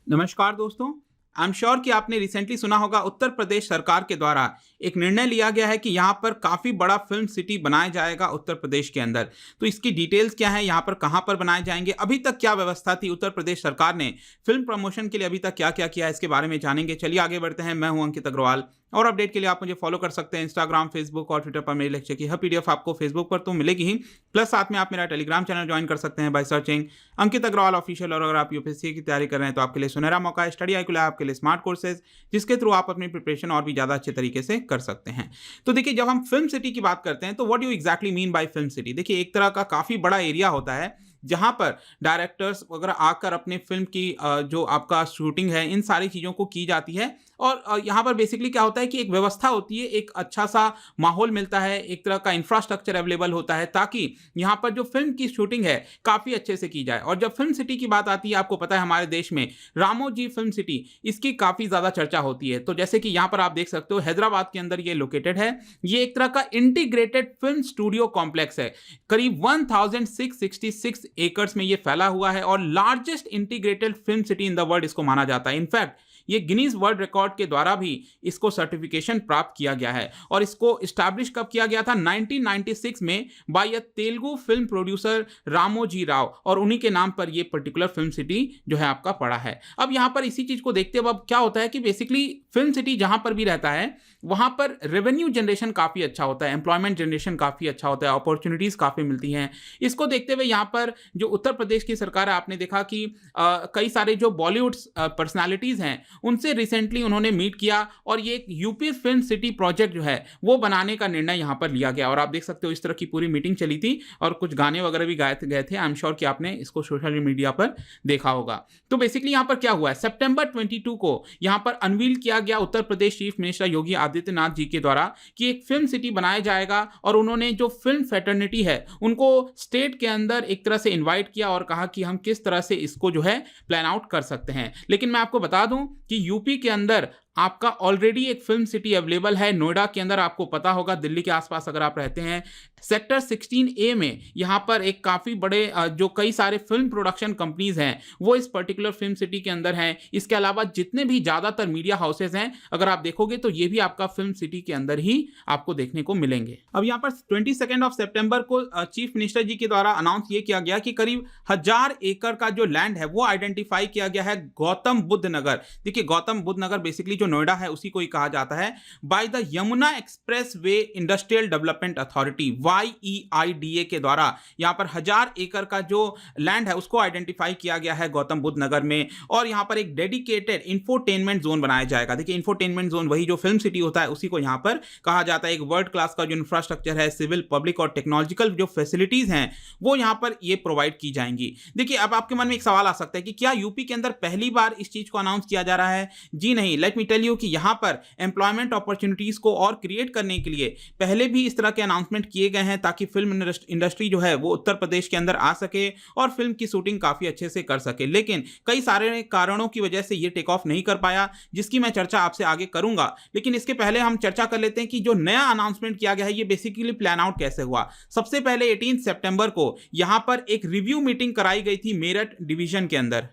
नमस्कार दोस्तों। I am sure कि आपने रिसेंटली सुना होगा उत्तर प्रदेश सरकार के द्वारा एक निर्णय लिया गया है कि यहाँ पर काफ़ी बड़ा फिल्म सिटी बनाया जाएगा उत्तर प्रदेश के अंदर। तो इसकी डिटेल्स क्या है, यहाँ पर कहाँ पर बनाए जाएंगे, अभी तक क्या व्यवस्था थी, उत्तर प्रदेश सरकार ने फिल्म प्रमोशन के लिए अभी तक क्या क्या किया है, इसके बारे में जानेंगे। चलिए आगे बढ़ते हैं। मैं हूं अंकित अग्रवाल और अपडेट के लिए आप मुझे फॉलो कर सकते हैं इंस्टाग्राम, फेसबुक और ट्विटर पर। मेरे लेक्चर की हर पीडीएफ आपको फेसबुक पर तो मिलेगी ही, प्लस साथ में आप मेरा टेलीग्राम चैनल ज्वाइन कर सकते हैं by searching Ankit Agrawal official. और अगर आप यूपीएससी की तैयारी कर रहे हैं तो आपके लिए सुनहरा मौका है। स्टडी आईक्यू आपके लिए स्मार्ट कोर्सेज, जिसके थ्रू आप अपनी प्रिपरेशन और भी ज़्यादा अच्छे तरीके से कर सकते हैं। तो देखिए, जब हम फिल्म सिटी की बात करते हैं तो what do exactly mean by film city. देखिए, एक तरह का काफ़ी बड़ा एरिया होता है जहां पर डायरेक्टर्स वगैरह आकर अपने फिल्म की जो आपका शूटिंग है, इन सारी चीज़ों को की जाती है। और यहाँ पर बेसिकली क्या होता है कि एक व्यवस्था होती है, एक अच्छा सा माहौल मिलता है, एक तरह का इंफ्रास्ट्रक्चर अवेलेबल होता है ताकि यहाँ पर जो फिल्म की शूटिंग है काफ़ी अच्छे से की जाए। और जब फिल्म सिटी की बात आती है, आपको पता है हमारे देश में रामोजी फिल्म सिटी, इसकी काफ़ी ज़्यादा चर्चा होती है। तो जैसे कि यहाँ पर आप देख सकते हो, हैदराबाद के अंदर ये लोकेटेड है। ये एक तरह का इंटीग्रेटेड फिल्म स्टूडियो कॉम्प्लेक्स है। करीब 1666 एकर्स में ये फैला हुआ है और largest integrated film city in the world इसको माना जाता है। इनफैक्ट ये गिनीज वर्ल्ड रिकॉर्ड के द्वारा भी इसको सर्टिफिकेशन प्राप्त किया गया है। और इसको स्टैब्लिश कब किया गया था? 1996 में बाय अ तेलुगु फिल्म प्रोड्यूसर रामोजी राव, और उन्हीं के नाम पर ये पर्टिकुलर फिल्म सिटी जो है आपका पड़ा है। अब यहाँ पर इसी चीज को देखते हुए अब क्या होता है कि बेसिकली फिल्म सिटी जहां पर भी रहता है वहां पर रेवेन्यू जनरेशन काफी अच्छा होता है, एम्प्लॉयमेंट जनरेशन काफी अच्छा होता है, अपॉर्चुनिटीज काफी मिलती हैं। इसको देखते हुए यहाँ पर जो उत्तर प्रदेश की सरकार है, आपने देखा कि कई सारे जो बॉलीवुड पर्सनालिटीज हैं उनसे रिसेंटली उन्होंने मीट किया और ये एक यूपी फिल्म सिटी प्रोजेक्ट जो है वो बनाने का निर्णय यहाँ पर लिया गया। और आप देख सकते हो इस तरह की पूरी मीटिंग चली थी और कुछ गाने वगैरह भी गाए गए थे। आई एम श्योर कि आपने इसको सोशल मीडिया पर देखा होगा। तो बेसिकली यहाँ पर क्या हुआ है, सितंबर 22 को यहाँ पर अनवील किया गया उत्तर प्रदेश चीफ मिनिस्टर योगी आदित्यनाथ जी के द्वारा कि एक फिल्म सिटी बनाया जाएगा। और उन्होंने जो फिल्म फेटर्निटी है उनको स्टेट के अंदर एक तरह से इन्वाइट किया और कहा कि हम किस तरह से इसको जो है प्लान आउट कर सकते हैं। लेकिन मैं आपको बता दूं कि यूपी के अंदर आपका ऑलरेडी एक फिल्म सिटी अवेलेबल है। नोएडा के अंदर आपको पता होगा, दिल्ली के आसपास अगर आप रहते हैं, सेक्टर 16A में यहाँ पर एक काफ़ी बड़े जो कई सारे फिल्म प्रोडक्शन कंपनीज हैं वो इस पर्टिकुलर फिल्म सिटी के अंदर हैं। इसके अलावा जितने भी ज़्यादातर मीडिया हाउसेज हैं अगर आप देखोगे तो ये भी आपका फिल्म सिटी के अंदर ही आपको देखने को मिलेंगे। अब यहाँ पर 22 सितंबर को चीफ मिनिस्टर जी के द्वारा अनाउंस ये किया गया कि करीब 1000 एकड़ का जो लैंड है वो आइडेंटिफाई किया गया है गौतम बुद्ध नगर। देखिए, गौतम बुद्ध नगर बेसिकली नोएडा है उसी को ही कहा जाता है, by the Yamuna express way industrial development authority YEIDA के द्वारा यहां पर 1000 एकड़ का जो लैंड है उसको आइडेंटिफाई किया गया है गौतम बुद्ध नगर में। और यहां पर एक डेडिकेटेड इंफोटेनमेंट जोन बनाया जाएगा। देखिए, इंफोटेनमेंट जोन वही जो फिल्म सिटी होता है उसी को यहां पर कहा जाता है। एक वर्ल्ड क्लास का जो इंफ्रास्ट्रक्चर है, सिविल, पब्लिक और टेक्नोलॉजिकल जो फैसिलिटीज हैं वो यहां पर ये प्रोवाइड की जाएंगी। देखिए, अब आपके मन में एक सवाल आ सकता है कि क्या यूपी के अंदर पहली बार इस चीज को अनाउंस किया जा रहा है? जी नहीं, लेट मी टेल यू कि यहां पर एम्प्लॉयमेंट अपॉर्चुनिटीज को और क्रिएट करने के लिए पहले भी इस तरह के अनाउंसमेंट किए गए हैं ताकि फिल्म इंडस्ट्री जो है वो उत्तर प्रदेश के अंदर आ सके और फिल्म की शूटिंग काफी अच्छे से कर सके। लेकिन कई सारे कारणों की वजह से ये टेक ऑफ नहीं कर पाया, जिसकी मैं चर्चा आपसे आगे करूंगा। लेकिन इसके पहले हम चर्चा कर लेते हैं कि जो नया अनाउंसमेंट किया गया है ये बेसिकली प्लान आउट कैसे हुआ। सबसे पहले 18 सितंबर को यहां पर एक रिव्यू मीटिंग कराई गई थी मेरठ डिवीजन के अंदर।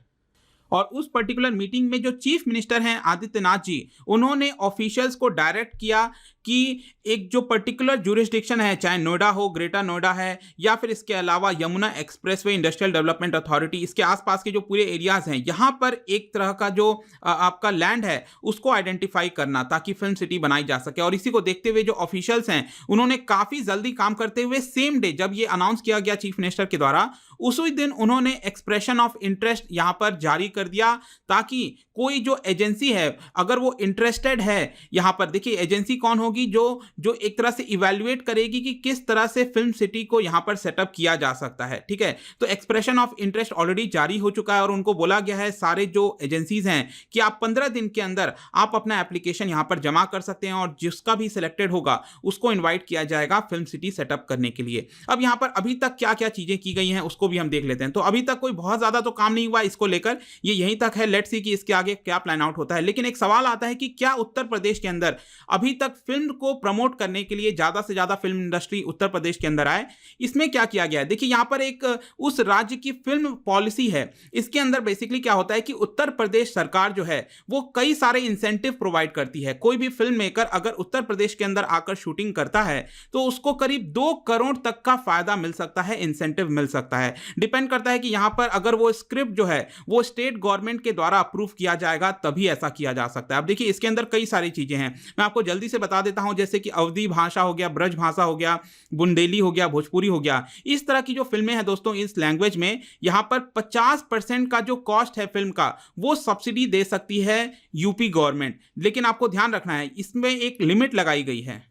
और उस पर्टिकुलर मीटिंग में जो चीफ मिनिस्टर हैं आदित्यनाथ जी, उन्होंने ऑफिशियल्स को डायरेक्ट किया कि एक जो पर्टिकुलर जुरिस्डिक्शन है, चाहे नोएडा हो, ग्रेटर नोएडा है, या फिर इसके अलावा Yamuna expressway industrial development authority, इसके आसपास के जो पूरे एरियाज हैं यहाँ पर एक तरह का जो आपका लैंड है उसको आइडेंटिफाई करना ताकि फिल्म सिटी बनाई जा सके। और इसी को देखते हुए जो ऑफिशियल्स हैं उन्होंने काफ़ी जल्दी काम करते हुए सेम डे जब ये अनाउंस किया गया चीफ मिनिस्टर के द्वारा, उसी दिन उन्होंने एक्सप्रेशन ऑफ इंटरेस्ट यहाँ पर जारी कर दिया ताकि कोई जो एजेंसी है अगर वो इंटरेस्टेड है यहाँ पर, देखिए एजेंसी कौन होगी, जो एक तरह से इवैल्यूएट करेगी कि किस तरह से फिल्म सिटी को यहाँ पर सेटअप किया जा सकता है। ठीक है, तो एक्सप्रेशन ऑफ इंटरेस्ट ऑलरेडी जारी हो चुका है और उनको बोला गया है सारे जो एजेंसीज हैं कि आप 15 दिन के अंदर आप अपना एप्लीकेशन यहाँ पर जमा कर सकते हैं और जिसका भी सिलेक्टेड होगा उसको इन्वाइट किया जाएगा फिल्म सिटी सेटअप करने के लिए। अब यहाँ पर अभी तक क्या क्या चीजें की गई हैं उसको भी हम देख लेते हैं। तो अभी तक कोई बहुत ज्यादा तो काम नहीं हुआ इसको लेकर ये यहीं तक है, लेट्स सी कि इसके आगे क्या प्लान आउट होता है। लेकिन एक सवाल आता है कि क्या उत्तर प्रदेश के अंदर अभी तक फिल्म को प्रमोट करने के लिए ज्यादा से ज्यादा फिल्म इंडस्ट्री उत्तर प्रदेश के अंदर आए? इसमें क्या किया गया है, देखिए यहां पर एक उस राज्य की फिल्म पॉलिसी है, इसके अंदर बेसिकली क्या होता है कि उत्तर प्रदेश सरकार जो है वो कई सारे इंसेंटिव प्रोवाइड करती है। कोई भी फिल्म मेकर अगर उत्तर प्रदेश के अंदर आकर शूटिंग करता है तो उसको करीब 2 करोड़ तक का फायदा मिल सकता है, इंसेंटिव मिल सकता है। डिपेंड करता है कि यहां पर अगर वो स्क्रिप्ट जो है वो स्टेट गवर्नमेंट के द्वारा अप्रूव किया जाएगा तभी ऐसा किया जा सकता है। अब देखिए इसके अंदर कई सारी चीजें हैं, मैं आपको जल्दी से बता देता हूं, जैसे कि अवधी भाषा हो गया, ब्रज भाषा हो गया, बुंदेली हो गया, भोजपुरी हो गया। इस तरह की जो फिल्में हैं दोस्तों इस लैंग्वेज में, यहां पर 50% का जो कॉस्ट है फिल्म का वो सब्सिडी दे सकती है यूपी गवर्नमेंट। लेकिन आपको ध्यान रखना है इसमें एक लिमिट लगाई गई है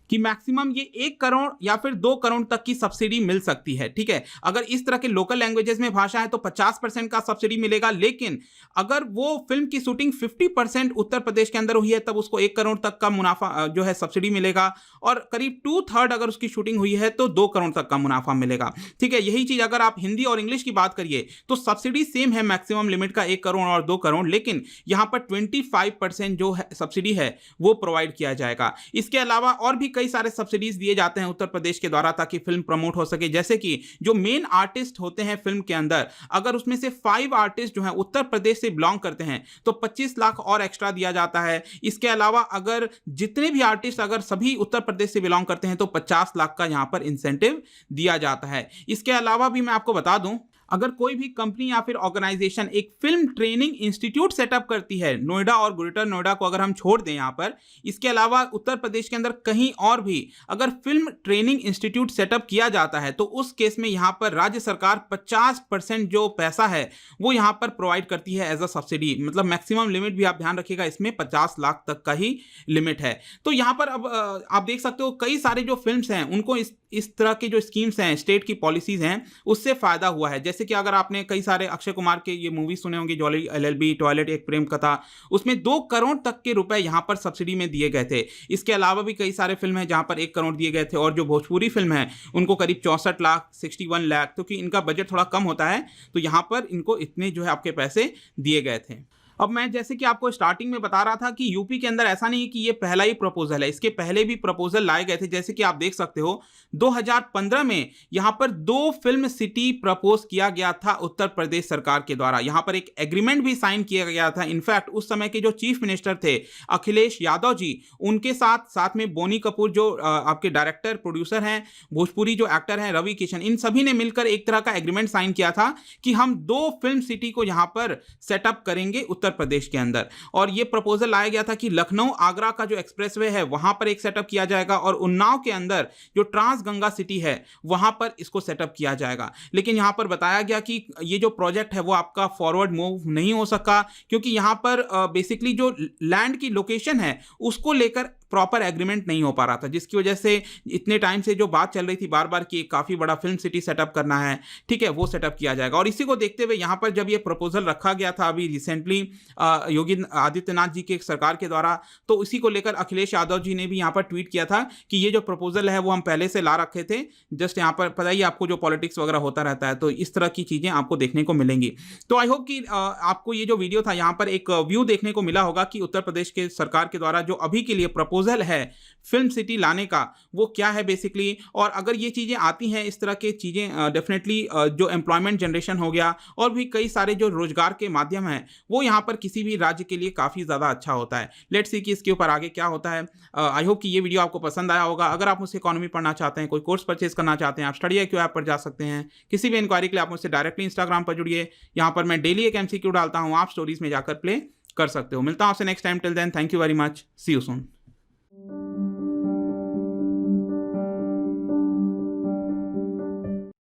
कि मैक्सिमम ये 1 करोड़ या फिर 2 करोड़ तक की सब्सिडी मिल सकती है, ठीक है। अगर इस तरह के लोकल लैंग्वेजेस में भाषा है तो 50% का सब्सिडी मिलेगा, लेकिन अगर वो फिल्म की शूटिंग 50% उत्तर प्रदेश के अंदर हुई है तब उसको 1 करोड़ तक का मुनाफा जो है सब्सिडी मिलेगा, और करीब 2/3 अगर उसकी शूटिंग हुई है तो 2 करोड़ तक का मुनाफा मिलेगा, ठीक है। यही चीज अगर आप हिंदी और इंग्लिश की बात करिए तो सब्सिडी सेम है, मैक्सिमम लिमिट का 1 करोड़ और 2 करोड़, लेकिन यहां पर 25% जो है सब्सिडी है वो प्रोवाइड किया जाएगा। इसके अलावा और भी कई सारे सब्सिडीज दिए जाते हैं उत्तर प्रदेश के द्वारा ताकि फिल्म प्रमोट हो सके, जैसे कि जो मेन आर्टिस्ट होते हैं फिल्म के अंदर, अगर उसमें से 5 आर्टिस्ट जो हैं उत्तर प्रदेश से बिलोंग करते हैं तो 25 लाख और एक्स्ट्रा दिया जाता है। इसके अलावा अगर जितने भी आर्टिस्ट अगर सभी उत्तर प्रदेश से बिलोंग करते हैं तो 50 लाख का यहां पर इंसेंटिव दिया जाता है। इसके अलावा भी मैं आपको बता दूं, अगर कोई भी कंपनी या फिर ऑर्गेनाइजेशन एक फिल्म ट्रेनिंग इंस्टीट्यूट सेटअप करती है नोएडा और ग्रेटर नोएडा को अगर हम छोड़ दें यहां पर, इसके अलावा उत्तर प्रदेश के अंदर कहीं और भी अगर फिल्म ट्रेनिंग इंस्टीट्यूट सेटअप किया जाता है तो उस केस में यहां पर राज्य सरकार 50% जो पैसा है वो यहां पर प्रोवाइड करती है एज अ सब्सिडी। मतलब मैक्सिमम लिमिट भी आप ध्यान रखिएगा, इसमें 50 लाख तक का ही लिमिट है। तो यहां पर अब आप देख सकते हो कई सारे जो फिल्म्स हैं उनको इस तरह की जो स्कीम्स हैं, स्टेट की पॉलिसीज हैं, उससे फायदा हुआ है। जैसे कि अगर आपने कई सारे अक्षय कुमार के ये मूवी सुने होंगे, जॉली LLB, टॉयलेट एक प्रेम कथा, उसमें 2 करोड़ तक के रुपए यहां पर सब्सिडी में दिए गए थे। इसके अलावा भी कई सारे फिल्म हैं जहां पर 1 करोड़ दिए गए थे, और जो भोजपुरी फिल्म है उनको करीब 64 लाख 61 लाख, क्योंकि इनका बजट थोड़ा कम होता है तो यहां पर इनको इतने जो है आपके पैसे दिए गए थे। अब मैं जैसे कि आपको स्टार्टिंग में बता रहा था कि यूपी के अंदर ऐसा नहीं है कि ये पहला ही प्रपोजल है, इसके पहले भी प्रपोजल लाए गए थे। जैसे कि आप देख सकते हो 2015 में यहां पर 2 फिल्म सिटी प्रपोज किया गया था उत्तर प्रदेश सरकार के द्वारा। यहां पर एक एग्रीमेंट भी साइन किया गया था। इनफैक्ट उस समय के जो चीफ मिनिस्टर थे अखिलेश यादव जी, उनके साथ में बोनी कपूर जो आपके डायरेक्टर प्रोड्यूसर हैं, भोजपुरी जो एक्टर हैं रवि किशन, इन सभी ने मिलकर एक तरह का एग्रीमेंट साइन किया था कि हम 2 फिल्म सिटी को यहां पर सेटअप करेंगे उत्तर प्रदेश के अंदर। और यह प्रपोजल लाया गया था कि लखनऊ आगरा का जो एक्सप्रेसवे है वहां पर एक सेटअप किया जाएगा, और उन्नाव के अंदर जो ट्रांस गंगा सिटी है वहां पर इसको सेटअप किया जाएगा। लेकिन यहां पर बताया गया कि ये जो प्रोजेक्ट है वो आपका फॉरवर्ड मूव नहीं हो सका, क्योंकि यहां पर बेसिकली जो लैंड की लोकेशन है उसको लेकर प्रॉपर एग्रीमेंट नहीं हो पा रहा था, जिसकी वजह से इतने टाइम से जो बात चल रही थी बार बार कि काफी बड़ा फिल्म सिटी सेटअप करना है, ठीक है, वो सेटअप किया जाएगा। और इसी को देखते हुए यहां पर जब ये प्रपोजल रखा गया था अभी रिसेंटली योगी आदित्यनाथ जी के सरकार के द्वारा, तो इसी को लेकर अखिलेश यादव जी ने भी यहां पर ट्वीट किया था कि ये जो प्रपोजल है वो हम पहले से ला रखे थे, जस्ट यहां पर पता ही आपको जो पॉलिटिक्स वगैरह होता रहता है तो इस तरह की चीजें आपको देखने को मिलेंगी। तो आई होप कि आपको ये जो वीडियो था यहां पर एक व्यू देखने को मिला होगा कि उत्तर प्रदेश के सरकार के द्वारा जो अभी के लिए प्रपोजल है फिल्म सिटी लाने का वो क्या है बेसिकली। और अगर ये चीजें आती हैं, इस तरह की चीजें डेफिनेटली जो एम्प्लॉयमेंट जनरेशन हो गया और भी कई सारे जो रोजगार के माध्यम हैं वो यहाँ पर किसी भी राज्य के लिए काफ़ी ज़्यादा अच्छा होता है। लेट्स सी कि इसके ऊपर आगे क्या होता है। आई होप कि ये वीडियो आपको पसंद आया होगा। अगर आप मुझसे इकोनॉमी पढ़ना चाहते हैं, कोई कोर्स परचेज करना चाहते हैं, आप स्टडी IQ ऐप पर जा सकते हैं। किसी भी इंक्वायरी के लिए आप मुझसे डायरेक्टली इंस्टाग्राम पर जुड़िए, यहाँ पर मैं डेली एक MCQ डालता हूँ, आप स्टोरीज में जाकर प्ले कर सकते हो। मिलता हूँ आपसे next time, till then thank you very much, see you soon.